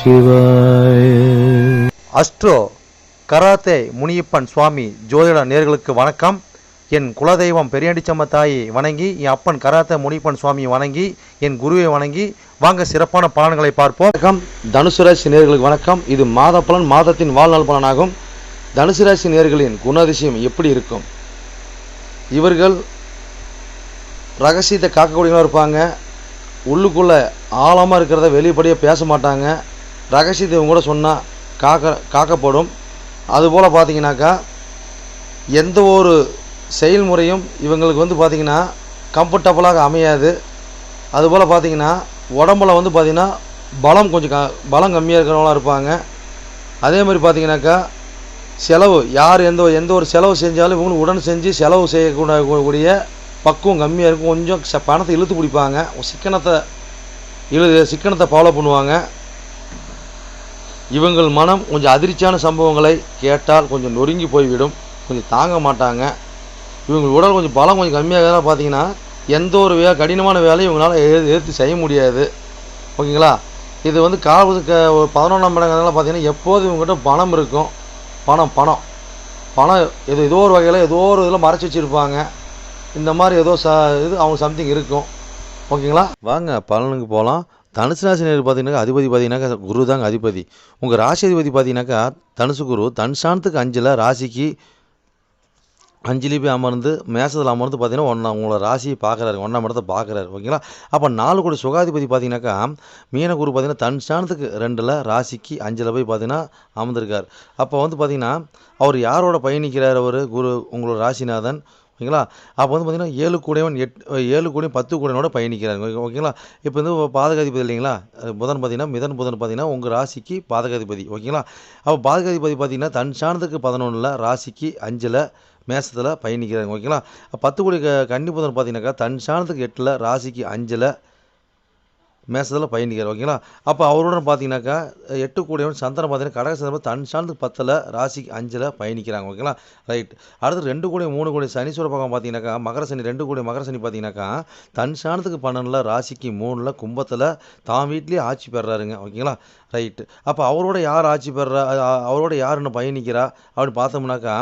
சிவாய. Astro karate Muniyappan சுவாமி ஜோதிட நேர்களுக்கு வணக்கம். என் குலதெய்வம் பெரியாண்டிச்சம்ம தாயை வணங்கி, என் அப்பன் கராத்தே முனியப்பன் சுவாமியை வணங்கி, என் குருவை வணங்கி வாங்க சிறப்பான பலன்களை பார்ப்போம். வணக்கம் தனுசு ராசி நேர்களுக்கு வணக்கம். இது மாத பலன், மாதத்தின் வாழ்நாள் பலனாகும். தனுசு ராசி நேர்களின் குணாதிசயம் எப்படி இருக்கும்? இவர்கள் ரகசியத்தை காக்கக்கூடியவங்க இருப்பாங்க. உள்ளுக்குள்ளே ஆழமாக இருக்கிறத வெளிப்படையாக பேச மாட்டாங்க. ரகசியத்தை இவங்க கூட சொன்னால் காக்கப்படும். அதுபோல் பார்த்தீங்கன்னாக்கா எந்த ஒரு செயல்முறையும் இவங்களுக்கு பார்த்திங்கன்னா கம்ஃபர்டபுளாக அமையாது. அதுபோல் பார்த்திங்கன்னா உடம்புல பார்த்திங்கன்னா பலம் கம்மியாக இருக்கிறவங்களாம் இருப்பாங்க. அதே மாதிரி பார்த்திங்கனாக்கா செலவு யார் எந்த ஒரு செலவு செஞ்சாலும் இவங்களுக்கு உடன் செஞ்சு செலவு செய்யக்கூடிய பக்குவம் கம்மியாக இருக்கும். கொஞ்சம் பணத்தை இழுத்து பிடிப்பாங்க. சிக்கனத்தை ஃபாலோ பண்ணுவாங்க. இவங்கள் மனம் கொஞ்சம் அதிர்ச்சியான சம்பவங்களை கேட்டால் கொஞ்சம் நொறுங்கி போய்விடும். கொஞ்சம் தாங்க மாட்டாங்க. இவங்க உடல் பலம் கொஞ்சம் கம்மியாக பார்த்தீங்கன்னா எந்த ஒரு கடினமான வேலையும் இவங்களால் எதிர்த்து செய்ய முடியாது. ஓகேங்களா? இது காலத்துக்கு 11ஆம் இடங்கிறதுனால பார்த்தீங்கன்னா எப்போதும் இவங்ககிட்ட பணம் இருக்கும். பணம் ஏதோ ஒரு வகையில் ஏதோ ஒரு இதில் மறைச்சி வச்சுருப்பாங்க. இந்த மாதிரி ஏதோ இது அவங்க சம்திங் இருக்கும். ஓகேங்களா? வாங்க பலனுக்கு போகலாம். தனுசு ராசி நேர் பார்த்தீங்கன்னாக்கா அதிபதி பார்த்தீங்கன்னாக்கா குரு தாங்க அதிபதி. உங்கள் ராசி அதிபதி பார்த்தீங்கன்னாக்கா தனுசு குரு தன்சானத்துக்கு 5ல் ராசிக்கு 5 போய் அமர்ந்து மேசத்தில் அமர்ந்து பார்த்தீங்கன்னா உங்களோட ராசியை பார்க்குறாரு, 1ஆம் இடத்தை பார்க்குறாரு. ஓகேங்களா? அப்போ 4 கூட சுகாதிபதி பார்த்தீங்கன்னாக்கா மீன குரு பார்த்தீங்கன்னா தன்சானத்துக்கு 2ல் ராசிக்கு 5ல் போய் பார்த்தீங்கன்னா அமர்ந்திருக்கார். அப்போ பார்த்தீங்கன்னா அவர் யாரோட பயணிக்கிறார்? அவர் குரு உங்களோட ராசிநாதன். ஓகேங்களா? அப்போ பார்த்தீங்கன்னா 7 கூடையவன் 10 கூடையனோட பயணிக்கிறாங்க. ஓகேங்களா? இப்போ பாதகாதிபதி இல்லைங்களா? புதன் பார்த்தீங்கன்னா மிதன் புதன் பார்த்தீங்கன்னா உங்கள் ராசிக்கு பாதகாதிபதி. ஓகேங்களா? அப்போ பாதகாதிபதி பார்த்தீங்கன்னா தன்சானத்துக்கு 11ல் ராசிக்கு 5ல் மேசத்தில் பயணிக்கிறாங்க. ஓகேங்களா? 10 கூடை கன்னி புதன் பார்த்தீங்கன்னாக்கா தன்சானத்துக்கு 8ல் ராசிக்கு 5ல் மேசத்தில் பயணிக்கிறார். ஓகேங்களா? அப்போ அவருடன் பார்த்தீங்கன்னாக்கா 8 கூடையவன் சந்திரன் பார்த்தீங்கன்னா கடக சந்திரன் தன்சானத்துக்கு 10ல் ராசிக்கு 5ல் பயணிக்கிறாங்க. ஓகேங்களா? ரைட். அடுத்து 2 கூடை 3 கூடை சனீஸ்வர பக்கம் பார்த்தீங்கன்னாக்கா மகர சனி 2 கூடை மகர சனி பார்த்தீங்கன்னாக்கா தன்சானத்துக்கு 12ல் ராசிக்கு 3ல் கும்பத்தில் தான் வீட்லேயே ஆட்சி பெறாருங்க. ஓகேங்களா? ரைட்டு. அப்போ அவரோட யார் ஆட்சி பெறா, அவரோட யார் இன்னும் பயணிக்கிறா அப்படின்னு பார்த்தோம்னாக்கா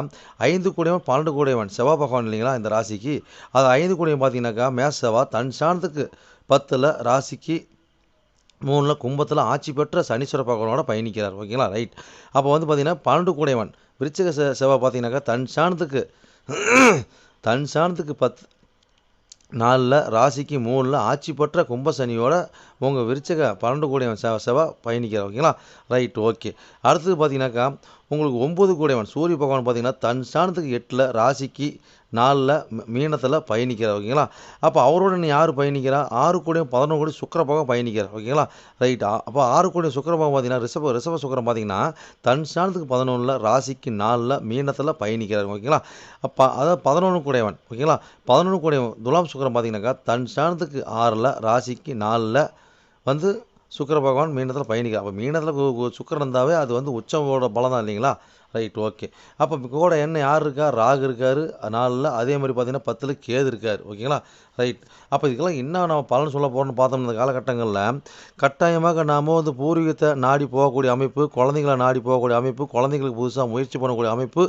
5 கூடையவன் 12 கூடையவன் செவ்வாய் பகவான் இல்லைங்களா இந்த ராசிக்கு. அது 5 கூடையவன் பார்த்தீங்கன்னாக்கா மேச செவ்வாய் தன்சானத்துக்கு 10ல் ராசிக்கு 3ல் கும்பத்தில் ஆட்சி பெற்ற சனீஸ்வர பகவானோட பயணிக்கிறார். ஓகேங்களா? ரைட். அப்போ பார்த்தீங்கன்னா 12 கூடையவன் விருச்சிக செவ்வாய் பார்த்தீங்கன்னாக்கா தன்சானத்துக்கு 4ல் ராசிக்கு 3ல் ஆட்சி பெற்ற கும்ப சனியோட உங்கள் விருச்சிக 12 கூடையவன் செவ்வாய் பயணிக்கிறார். ஓகேங்களா? ரைட். ஓகே. அடுத்தது பார்த்தீங்கன்னாக்கா உங்களுக்கு 9 கூடையவன் சூரிய பகவான் பார்த்தீங்கன்னா தன்சானத்துக்கு 8ல் ராசிக்கு 4ல் மீனத்தில் பயணிக்கிறார். ஓகேங்களா? அப்போ அவரோட யார் பயணிக்கிறா? 6 கூடையும் 11 கூடி சுக்கிர பகவான் பயணிக்கிறார். ஓகேங்களா? ரைட். அப்போ 6 கூடிய சுக்கிர பகவான் பார்த்தீங்கன்னா ரிஷப சுக்கிரம் பார்த்தீங்கன்னா தன்சானத்துக்கு 11ல் ராசிக்கு 4ல் மீனத்தில் பயணிக்கிறார். ஓகேங்களா? அப்போ அதாவது 11 கூடையவன். ஓகேங்களா? 11 கூடையவன் துலாம் சுக்கிரம் பார்த்தீங்கன்னாக்கா தன்சானத்துக்கு 6ல் ராசிக்கு 4ல் சுக்கிர பகவான் மீனத்தில் பயணிக்கிறார். அப்போ மீனத்தில் சுக்கிரன் இருந்தாவே அது உச்சமோட பலம் தான் இல்லைங்களா? ரைட். ஓகே. அப்போ கூட என்ன யார் இருக்கா? ராகு இருக்கார் 4ல். அதே மாதிரி பார்த்தீங்கன்னா 10ல் கேது இருக்கார். ஓகேங்களா? ரைட். அப்போ இதுக்கெல்லாம் என்ன நம்ம பலன் சொல்ல போகிறோம்னு பார்த்தோம். இந்த காலகட்டங்களில் கட்டாயமாக நாம் பூர்வீகத்தை நாடி போகக்கூடிய அமைப்பு, குழந்தைங்களை நாடி போகக்கூடிய அமைப்பு, குழந்தைங்களுக்கு புதுசாக முயற்சி பண்ணக்கூடிய அமைப்பு,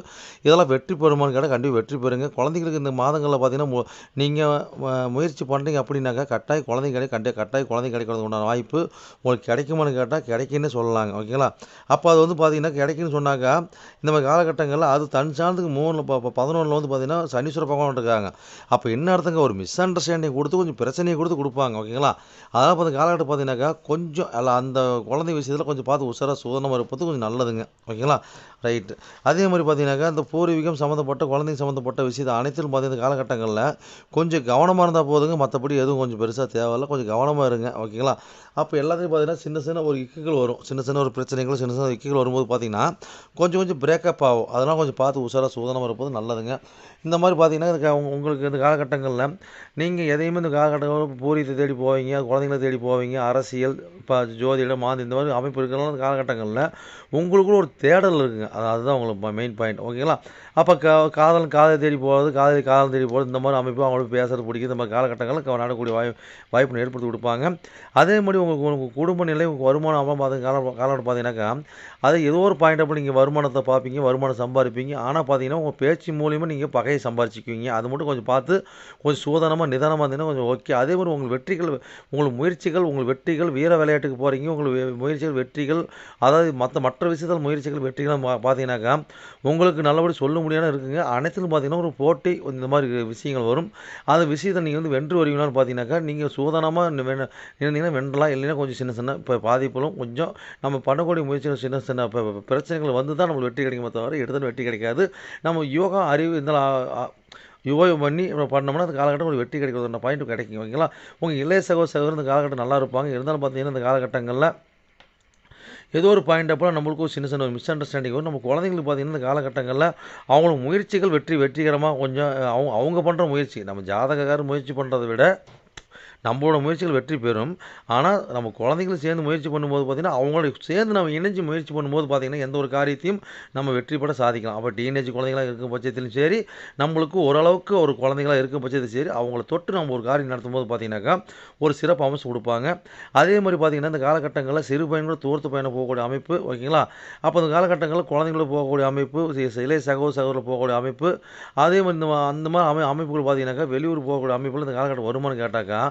இதெல்லாம் வெற்றி பெறுமான்னு கேட்டால் கண்டிப்பாக வெற்றி பெறுங்க. குழந்தைங்களுக்கு இந்த மாதங்களில் பார்த்தீங்கன்னா நீங்கள் முயற்சி பண்ணுறீங்க அப்படின்னாக்கா கட்டாயம் குழந்தை கிடைக்கிறதுக்கு உண்டான வாய்ப்பு உங்களுக்கு கிடைக்குமான்னு கேட்டால் கிடைக்குன்னு சொல்லலாங்க. ஓகேங்களா? அப்போ அது பார்த்தீங்கன்னா கிடைக்குன்னு சொன்னாக்கா இந்த மாதிரி காலகட்டங்களில் அது தன்சானத்துக்கு 3ல் 11ல் பார்த்தீங்கன்னா சனீஸ்வர பகவான் இருக்காங்க. அப்போ என்ன அர்த்தங்க? ஒரு மிஸ் அண்டர்ஸ்டாண்டிங் கொடுத்து கொஞ்சம் பிரச்சனையை கொடுப்பாங்க. ஓகேங்களா? அதனால் அந்த காலகட்டம் பார்த்தீங்கன்னாக்கா கொஞ்சம் அந்த குழந்தை விஷயத்தில் கொஞ்சம் பார்த்து உஷாராக சூதனமாக இருப்பது கொஞ்சம் நல்லதுங்க. ஓகேங்களா? ரைட்டு. அதே மாதிரி பார்த்தீங்கன்னாக்கா இந்த பூர்வீகம் சம்மந்தப்பட்ட குழந்தைங்க சம்மந்தப்பட்ட விஷயத்தை அனைத்திலும் பார்த்தீங்கன்னா காலகட்டங்களில் கொஞ்சம் கவனமாக இருந்தால் போதுங்க. மற்றபடி எதுவும் கொஞ்சம் பெருசாக தேவையில்லை. கொஞ்சம் கவனமாக இருங்க. ஓகேங்களா? அப்போ எல்லாத்தையும் பார்த்தீங்கன்னா சின்ன ஒரு இக்குகள் வரும். சின்ன ஒரு பிரச்சனைகள் சின்ன இக்குகள் வரும்போது பார்த்தீங்கன்னா கொஞ்சம் பிரேக்கப் ஆகும். அதெல்லாம் கொஞ்சம் பார்த்து உஷாராக சூதானமாக இருப்பது நல்லதுங்க. இந்த மாதிரி பார்த்தீங்கன்னா, உங்களுக்கு இந்த காலகட்டங்களில் நீங்கள் எதையுமே இந்த காலகட்டங்களில் பூரியத்தை தேடி போவீங்க, குழந்தைங்கள தேடி போவீங்க, அரசியல், இப்போ ஜோதிடம், மாந்தி இந்த மாதிரி அமைப்பு இருக்கிற காலகட்டங்களில் உங்களுக்குள்ள ஒரு தேடல் இருக்குங்க. அதுதான் உங்களுக்கு மெயின் பாயிண்ட். ஓகேங்களா? அப்போ காதலை தேடி போகிறது, காதல் தேடி போகிறது, இந்த மாதிரி அமைப்பு அவங்களுக்கு பேசுறது பிடிக்கும். இந்த மாதிரி காலகட்டங்களில் நடக்கக்கூடிய வாய்ப்பு ஏற்படுத்தி கொடுப்பாங்க. அதே மாதிரி உங்கள் குடும்ப நிலை, உங்கள் வருமானம் காலகட்டம் பார்த்தீங்கன்னாக்கா, அதை ஏதோ ஒரு பாயிண்ட் அப்போ நீங்கள் வருமானத்தை பார்ப்பீங்க, வருமானம் சம்பாதிப்பீங்க. ஆனால் பார்த்தீங்கன்னா உங்கள் பேச்சு மூலியமாக நீங்கள் பகையை சம்பாரிச்சிக்குவீங்க. அது மட்டும் கொஞ்சம் பார்த்து கொஞ்சம் சூதானமாக நிதானமாக இருந்தீங்கன்னா கொஞ்சம் ஓகே. அதே மாதிரி உங்கள் முயற்சிகள், உங்கள் வெற்றிகள், வீர விளையாட்டுக்கு போகிறீங்க, உங்கள் முயற்சிகள் வெற்றிகள், அதாவது மற்ற விஷயத்தில் முயற்சிகள் வெற்றிகள் பார்த்தீங்கன்னாக்கா உங்களுக்கு நல்லபடி சொல்ல முடியாத இருக்குங்க. அனைத்திலும் பார்த்தீங்கன்னா ஒரு போட்டி இந்த மாதிரி விஷயங்கள் வரும். அந்த விஷயத்தை நீங்கள் வந்து வென்று வருவீங்களான்னு பார்த்தீங்கன்னாக்கா நீங்கள் சூதானமாக இருந்தீங்கன்னா வென்றலாம். இல்லைன்னா கொஞ்சம் சின்ன இப்போ பாதிப்புகளும் கொஞ்சம் நம்ம பண்ணக்கூடிய முயற்சிகள் சின்ன பிரச்சனைகள் வந்து தான் நம்மளுக்கு வெற்றி கிடைக்குமே தவிர எடுத்தாலும் வெற்றி கிடைக்காது. நம்ம யோகா அறிவு இருந்தாலும் யோகம் பண்ணி பண்ணோம்னா அந்த காலகட்டம் ஒரு வெற்றி கிடைக்கிறது பாயிண்ட் கிடைக்கும். ஓகேங்களா? உங்கள் இளைய சகோதரர் இந்த காலகட்டம் நல்லா இருப்பாங்க. இருந்தாலும் பார்த்தீங்கன்னா இந்த காலகட்டங்களில் ஏதோ ஒரு பாயிண்ட் அப்போ நம்மளுக்கும் சின்ன ஒரு மிஸ் அண்டர்ஸ்டாண்டிங் வரும். நம்ம குழந்தைங்களுக்கு பார்த்தீங்கன்னா இந்த காலகட்டங்களில் அவங்களுக்கு முயற்சிகள் வெற்றிகரமாக கொஞ்சம் அவங்க பண்ணுற முயற்சி, நம்ம ஜாதகக்காரர் முயற்சி பண்ணுறதை விட நம்மளோட முயற்சிகள் வெற்றி பெறும். ஆனால் நம்ம குழந்தைங்களும் சேர்ந்து முயற்சி பண்ணும்போது பார்த்திங்கன்னா அவங்களோட சேர்ந்து நம்ம இணைஞ்சு முயற்சி பண்ணும்போது பார்த்திங்கன்னா எந்த ஒரு காரியத்தையும் நம்ம வெற்றி பெற சாதிக்கலாம். அப்போ டீனேஜ் குழந்தைங்களாக இருக்கும் பட்சத்திலும் சரி, நம்மளுக்கு ஓரளவுக்கு ஒரு குழந்தைங்களாக இருக்கும் பட்சத்திலும் சரி, அவங்கள தொட்டு நம்ம ஒரு காரியம் நடத்தும் போது பார்த்திங்கனாக்கா ஒரு சிறப்பு அம்சம் கொடுப்பாங்க. அதே மாதிரி பார்த்திங்கன்னா இந்த காலகட்டங்களில் சிறு பயன்கள் தூரத்து பயணம் போகக்கூடிய அமைப்பு. ஓகேங்களா? அப்போ இந்த காலகட்டங்களில் குழந்தைங்களும் போகக்கூடிய அமைப்பு, இளைய சகோதரர்கள் போகக்கூடிய அமைப்பு, அதே மாதிரி அந்த மாதிரி அமைப்புகள் பார்த்திங்கனாக்கா வெளியூர் போகக்கூடிய அமைப்புகள் இந்த காலகட்டம் வருமானு கேட்டாக்கா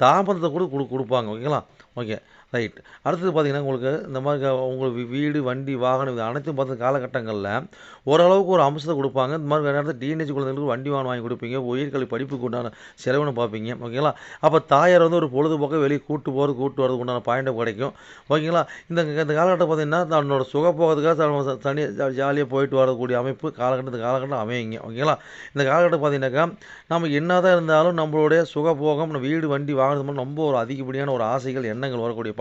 தாமதத்தை கூட கொடுப்பாங்க. ஓகேங்களா? Okay, right. அடுத்தது பார்த்தீங்கன்னா உங்களுக்கு இந்த மாதிரி உங்களுக்கு வீடு, வண்டி, வாகனம் இது அனைத்தும் பார்த்த காலகட்டங்களில் ஓரளவுக்கு ஒரு அம்சத்தை கொடுப்பாங்க. இந்த மாதிரி நேரத்தில் டீனேஜ் குழந்தைங்களுக்கு வண்டி வாகனம் வாங்கி கொடுப்பீங்க, உயர்கல்வி படிப்புக்கு உண்டான செலவுன்னு பார்ப்பீங்க. ஓகேங்களா? அப்போ தாயார் வந்து ஒரு பொழுதுபோக்க வெளியே கூட்டு வரதுக்கு உண்டான பாயிண்ட்டும் கிடைக்கும். ஓகேங்களா? இந்த காலகட்டம் பார்த்தீங்கன்னா தன்னோட சுகப்போகிறதுக்காக தனியாக ஜாலியாக போயிட்டு வரக்கூடிய அமைப்பு காலகட்டம் அமையுங்க. ஓகேங்களா? இந்த காலகட்டம் பார்த்தீங்கன்னாக்கா நம்ம என்னதான் இருந்தாலும் நம்மளுடைய சுகபோகம், வீடு, வண்டி வாங்குறது மாதிரி ரொம்ப ஒரு அதிகப்படியான ஒரு ஆசைகள், எண்ணங்கள் வரக்கூடிய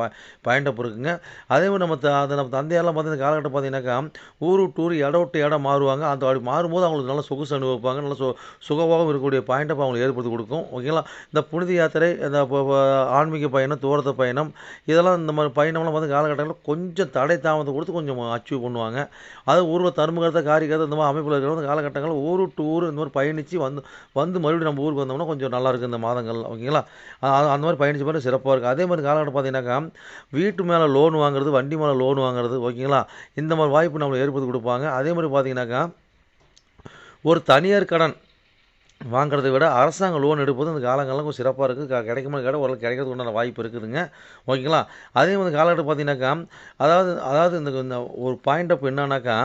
பாயிண்டப் இருக்குங்க. அதே மாதிரி நம்ம தந்தையாரெலாம் பார்த்தீங்கன்னா காலகட்டம் பார்த்தீங்கன்னாக்கா ஊர் விட்டு ஊர், இடம் விட்டு இடம் மாறுவாங்க. அந்த அப்படி மாறும்போது அவங்களுக்கு நல்ல சொகுசு அனுபவிப்பாங்க. நல்ல சுகபோகம் இருக்கக்கூடிய பாயிண்டப் அவங்களுக்கு ஏற்படுத்தி கொடுக்கும். ஓகேங்களா? இந்த புனித யாத்திரை, இந்த ஆன்மீக பயணம், தூரத்து பயணம், இதெல்லாம் இந்த மாதிரி பயணம்லாம் வந்து காலகட்டங்களில் கொஞ்சம் தடை தாமதத்தை கொடுத்து கொஞ்சம் அச்சீவ் பண்ணுவாங்க. அது ஊர்வ தர்மகர்த்த காரிகர்த்த இந்த மாதிரி அமைப்பில் இருக்கிற காலகட்டங்களில் ஊர் விட்டு ஊர் இந்த மாதிரி பயணித்து வந்து மறுபடியும் நம்ம ஊருக்கு வந்தோம்னா கொஞ்சம் நல்லாயிருக்கும் இந்த மாதங்கள். ஓகேங்களா? அந்த மாதிரி பயணிச்ச மாதிரி சிறப்பாக இருக்குது. அதே மாதிரி காலகட்டம் பார்த்தீங்கன்னாக்கா வீட்டு மேலே லோன் வாங்குறது, வண்டி மேலே லோன் வாங்குறது. ஓகேங்களா? இந்த மாதிரி வாய்ப்பு நம்மளுக்கு ஏற்படுத்தி கொடுப்பாங்க. அதே மாதிரி பார்த்தீங்கன்னாக்கா ஒரு தனியார் கடன் வாங்குறதை விட அரசாங்க லோன் எடுப்பது இந்த காலங்கள்லாம் கொஞ்சம் சிறப்பாக இருக்குது. கிடைக்குமா ஓரளவுக்கு கிடைக்கிறதுக்கு உண்டான வாய்ப்பு இருக்குதுங்க. ஓகேங்களா? அதே மாதிரி காலகட்டம் பார்த்தீங்கன்னாக்கா அதாவது இந்த ஒரு பாயிண்ட் அப் என்னன்னாக்கா,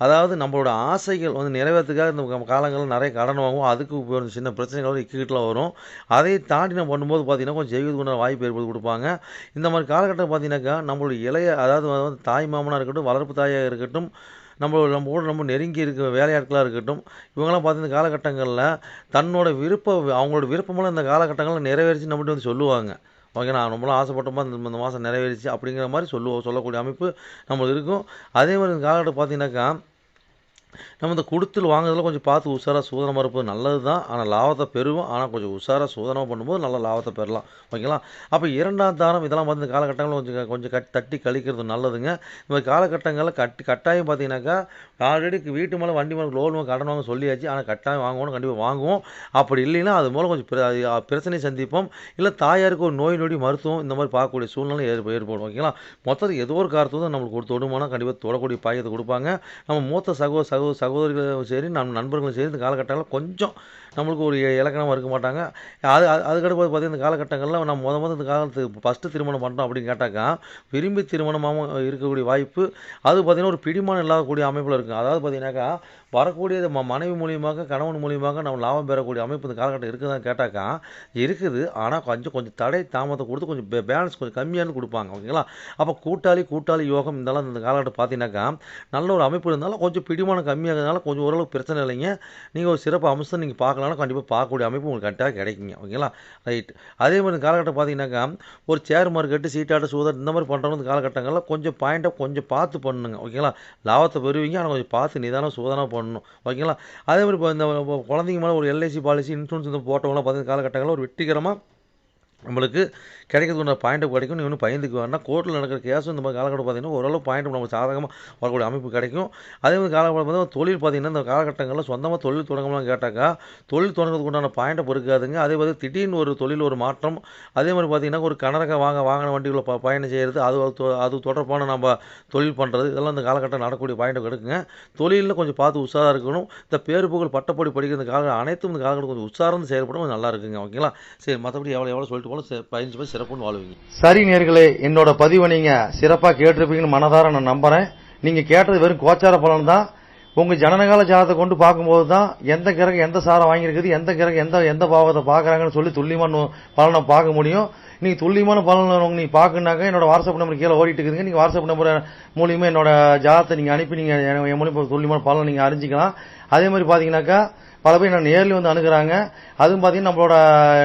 அதாவது நம்மளோட ஆசைகள் வந்து நிறைவேறதுக்காக இந்த காலங்களில் நிறைய கடன் வாங்குவோம். அதுக்கு ஒரு சின்ன பிரச்சனைகள் இக்கீட்டெலாம் வரும். அதை தாண்டி நம்ம பண்ணும்போது பார்த்தீங்கன்னா கொஞ்சம் ஜெயிக்கிறதுக்கு உண்டான வாய்ப்பு ஏற்படுத்தி கொடுப்பாங்க. இந்த மாதிரி காலகட்டம் பார்த்தீங்கன்னாக்கா நம்மளுடைய அதாவது தாய் மாமனாக இருக்கட்டும், வளர்ப்பு தாயாக இருக்கட்டும், நம்மளோட ரொம்ப நெருங்கி இருக்க வேலையாட்களாக இருக்கட்டும், இவங்கெல்லாம் பார்த்து இந்த காலகட்டங்களில் அவங்களோட விருப்பமெல்லாம் இந்த காலகட்டங்களில் நிறைவேறிச்சு நம்மகிட்ட வந்து சொல்லுவாங்க. ஓகே, நான் ரொம்பலாம் ஆசைப்பட்டோமா இந்த மாதம் நிறைவேறிச்சு அப்படிங்கிற மாதிரி சொல்லக்கூடிய அமைப்பு நம்மளுக்கு இருக்கும். அதே மாதிரி இந்த காலகட்டம் பார்த்தீங்கன்னாக்கா நம்ம இந்த கொடுத்துல் வாங்குறதுல கொஞ்சம் பார்த்து உஷாராக சூதனமாக இருப்பது நல்லது தான். ஆனால் லாபத்தை பெறுவோம். ஆனால் கொஞ்சம் உஷாராக சூதனமாக பண்ணும்போது நல்ல லாபத்தை பெறலாம். ஓகேங்களா? அப்போ 2ஆம் தானம் இதெல்லாம் வந்து காலகட்டங்களில் கொஞ்சம் தட்டி கழிக்கிறது நல்லதுங்க. இந்த மாதிரி காலகட்டங்களில் கட்டாயம் பார்த்தீங்கன்னாக்கா ஆல்ரெடி வீட்டு மேலே, வண்டி மேலே லோன் கடன் வாங்க சொல்லியாச்சு. ஆனால் கட்டாயம் கண்டிப்பாக வாங்குவோம். அப்படி இல்லைன்னா அது மூலம் கொஞ்சம் பிரச்சனை சந்திப்போம். இல்லை தாயாருக்கு ஒரு நோய் மருத்துவம் இந்த மாதிரி பார்க்கக்கூடிய சூழ்நிலை ஏற்படும். ஓகேங்களா? மொத்தத்தில் ஏதோ ஒரு காரணத்துக்கு தான் நம்மளுக்கு தொடுமானா கண்டிப்பாக தொடக்கூடிய பாயத்தை கொடுப்பாங்க. நம்ம மூத்த சகோதரிகளும் சரி, நண்பர்களும் சரி இந்த காலகட்டங்களில் கொஞ்சம் நம்மளுக்கு ஒரு இலக்கணமாக இருக்க மாட்டாங்க. அதுக்கடுத்து பார்த்தீங்கன்னா இந்த காலகட்டங்களில் நம்ம இந்த காலத்துக்கு ஃபஸ்ட்டு திருமணம் பண்ணுறோம் அப்படின்னு கேட்டாக்கா விரும்பி திருமணமாகவும் இருக்கக்கூடிய வாய்ப்பு. அது பார்த்திங்கன்னா ஒரு பிடிமானம் இல்லாதக்கூடிய அமைப்பில் இருக்குது. அதாவது பார்த்திங்கனாக்கா வரக்கூடிய மனைவி மூலியமாக, கணவன் மூலியமாக நம்ம லாபம் பெறக்கூடிய அமைப்பு இந்த காலகட்டம் இருக்குதான்னு கேட்டாக்கா இருக்குது. ஆனால் கொஞ்சம் தடை தாமதத்தை கொடுத்து கொஞ்சம் பேலன்ஸ் கொஞ்சம் கம்மியானு கொடுப்பாங்க. ஓகேங்களா? அப்போ கூட்டாளி யோகம் இதெல்லாம் இந்த காலகட்டம் பார்த்தீங்கன்னாக்கா நல்ல ஒரு அமைப்பு இருந்தாலும் கொஞ்சம் பிடிமானம் கம்மியாகிறதுனால கொஞ்சம் ஓரளவுக்கு பிரச்சனை இல்லைங்க. நீங்கள் ஒரு சிறப்பு அம்சம் நீங்கள் பார்க்கலாம்னா கண்டிப்பாக பார்க்கக்கூடிய அமைப்பு உங்களுக்கு கரெக்டாக கிடைக்குங்க. ஓகேங்களா? ரைட். அதே மாதிரி இந்த காலகட்டம் பார்த்தீங்கன்னாக்கா, ஒரு சேர் மார்க்கெட்டு, சீட்டாட்டம், சூதாட்டம் இந்த மாதிரி பண்ணுறவங்க இந்த காலகட்டங்களில் கொஞ்சம் பாயிண்ட்டை கொஞ்சம் பார்த்து பண்ணுங்க. ஓகேங்களா? லாபத்தை பெறுவீங்க. ஆனால் கொஞ்சம் பார்த்து நிதானம் சூதானமாக பண்ணணும். ஓகேங்களா? அதே மாதிரி இப்போ இந்த குழந்தைங்க மேலே ஒரு எல்ஐசி பாலிசி, இன்சூரன்ஸ் இந்த போட்டவங்களாம் பார்த்தீங்கன்னா காலகட்டங்களில் ஒரு வெற்றிகரமாக நம்மளுக்கு கிடைக்கிறதுக்கு பாயிண்ட் கிடைக்கும். நீ ஒன்றும் பயந்துக்கு வேணா. கோர்ட்டில் நடக்கிற கேஸும் இந்த மாதிரி காலகட்டம் பார்த்தீங்கன்னா ஓரளவு பாயிண்ட் நமக்கு சாதகமாக வரக்கூடிய அமைப்பு கிடைக்கும். அதே மாதிரி காலகட்டம் பார்த்தீங்கன்னா தொழில் பார்த்தீங்கன்னா இந்த காலகட்டங்களில் சொந்தமாக தொழில் தொடங்கலாம் கேட்டாக்கா தொழில் தொடங்குறதுக்கு உண்டான பாயிண்ட்டை பொறுக்காதுங்க. அதே மாதிரி திடீர்னு ஒரு தொழில் ஒரு மாற்றம், அதே மாதிரி பார்த்தீங்கன்னா ஒரு கனரக வாகன வண்டிகளை பயணம் செய்கிறது, அது தொடர்பான நம்ம தொழில் பண்ணுறது, இதெல்லாம் இந்த காலகட்டம் நடக்கக்கூடிய பாயிண்ட்டை கிடைக்குங்க. தொழிலில் கொஞ்சம் பார்த்து உஷாராக இருக்கணும். இந்த பேரு புகழ் பட்டப்படி படிக்கிற இந்த கால அனைத்தும் இந்த காலகட்டம் கொஞ்சம் உஷார்ந்து செயல்படும் கொஞ்சம் நல்லா இருக்குங்க. ஓகேங்களா? சரி, மற்றபடி எவ்வளோ சொல்லிட்டு போல 15 சிறப்புன்னு வாழ்வீங்க. சரி நேர்களே, என்னோட பதிவை நீங்க சிறப்பா கேட்டிருப்பீங்கன்னு மனதார நான் நம்புறேன். நீங்க கேட்டது வெறும் கோச்சார பலன் தான். உங்க ஜனனகால ஜாதத்தை கொண்டு பார்க்கும்போது தான் எந்த கிரகம் எந்த சாரம் வாங்கியிருக்குது, எந்த கிரகம் எந்த பாவத்தை பாக்குறாங்கன்னு சொல்லி துல்லியமான பலனை பார்க்க முடியும். நீங்க துல்லியமான பலன் நீங்க பாக்குனாக்க என்னோட வாட்ஸ்அப் நம்பர் கீழே ஓடிட்டு இருக்குதுங்க. நீங்க வாட்ஸ்அப் நம்பர் மூலியமா என்னோட ஜாதத்தை நீங்க அனுப்பி நீங்க என் மூலியமா துல்லியமான பலனை நீங்க அறிஞ்சிக்கலாம். அதே மாதிரி பாத்தீங்கன்னாக்கா பல பேர் நான் நேரில் வந்து அணுகுறாங்க. அதுவும் பாத்தீங்கன்னா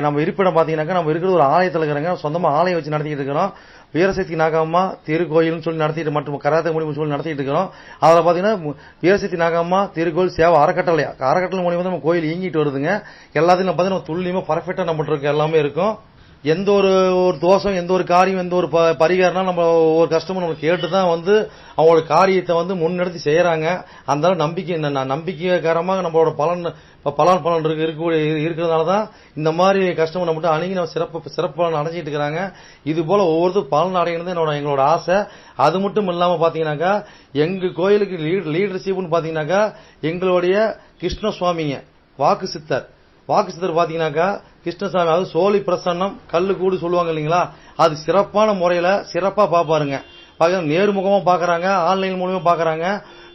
நம்ம இருப்பிடம் பாத்தீங்கன்னாக்கா நம்ம இருக்கிற ஒரு ஆலயத்தில் இருக்கிறாங்க. சொந்தமா ஆலயம் வச்சு நடத்திட்டு இருக்கிறோம். வீரசக்தி நாகம்மா திருக்கோயில்னு சொல்லி நடத்திட்டு மற்றும் கராத்தே மூலியமா சொல்லி நடத்திட்டு இருக்கிறோம். அதில் பாத்தீங்கன்னா வீரசக்தி நாகம்மா திருக்கோயில் சேவை அறக்கட்டளை மூலியமா நம்ம கோயில் இயங்கிட்டு வருதுங்க. எல்லாத்தையும் பாத்தீங்கன்னா துல்லியமா பர்ஃபெக்டா நம்மகிட்ட இருக்க எல்லாமே இருக்கும். எந்த ஒரு தோஷம், எந்த ஒரு காரியம், எந்த ஒரு பரிகாரம்னா நம்ம ஒரு கஸ்டமர் நம்ம கேட்டுதான் வந்து அவங்களோட காரியத்தை வந்து முன்னெடுத்து செய்யறாங்க. அந்த நம்பிக்கைகரமாக நம்மளோட பலன் இருக்கிறதுனாலதான் இந்த மாதிரி கஸ்டமர் நம்மகிட்ட அணுகி நம்ம சிறப்பு பலன் அடைஞ்சிட்டு இருக்கிறாங்க. இது போல ஒவ்வொருத்தரும் பலன் அடைகிறது எங்களோட ஆசை. அது மட்டும் இல்லாம பாத்தீங்கன்னாக்கா எங்க கோயிலுக்கு லீடர்ஷிப்னு பாத்தீங்கன்னாக்கா எங்களுடைய கிருஷ்ணசுவாமிங்க வாக்கு சித்தர் பாத்தீங்கன்னாக்கா கிருஷ்ணசாமி, அதாவது சோழி பிரசன்னம் கல்லு கூடு சொல்லுவாங்க இல்லீங்களா, அது சிறப்பான முறையில சிறப்பா பாப்பாருங்க. நேர்முகமா பாக்குறாங்க, ஆன்லைன் மூலமா பாக்குறாங்க.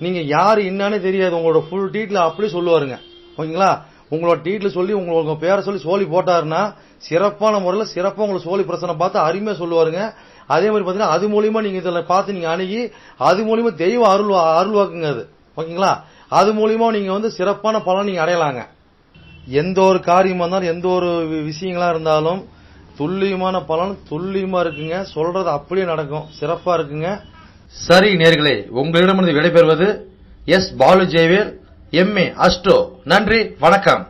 நீங்க யாரு என்னன்னு தெரியாது, உங்களோட ஃபுல் டீட்டெயில் அப்படி சொல்லுவாருங்க. ஓகேங்களா? உங்களோட டீட்டெயில் சொல்லி உங்களோட பேரை சொல்லி சோழி போட்டாருன்னா சிறப்பான முறையில சிறப்பா உங்களுக்கு சோழி பிரசனம் பார்த்து அருமையா சொல்லுவாருங்க. அதே மாதிரி பாத்தீங்கன்னா அது மூலியமா நீங்க இதுல பார்த்து நீங்க அணுகி அது மூலியமா தெய்வ அருள்வாக்குங்க அது. ஓகேங்களா? அது மூலியமா நீங்க வந்து சிறப்பான பலன் நீங்க அடையலாங்க. எந்த ஒரு காரியமா இருந்தாலும் எந்த ஒரு விஷயங்களா இருந்தாலும் துல்லியமான பலன் துல்லியமா இருக்குங்க. சொல்றது அப்படியே நடக்கும். சிறப்பா இருக்குங்க. சரி நேர்களே, உங்களிடமிருந்து விடைபெறுவது S. Balu Jayavel, MA astro. நன்றி, வணக்கம்.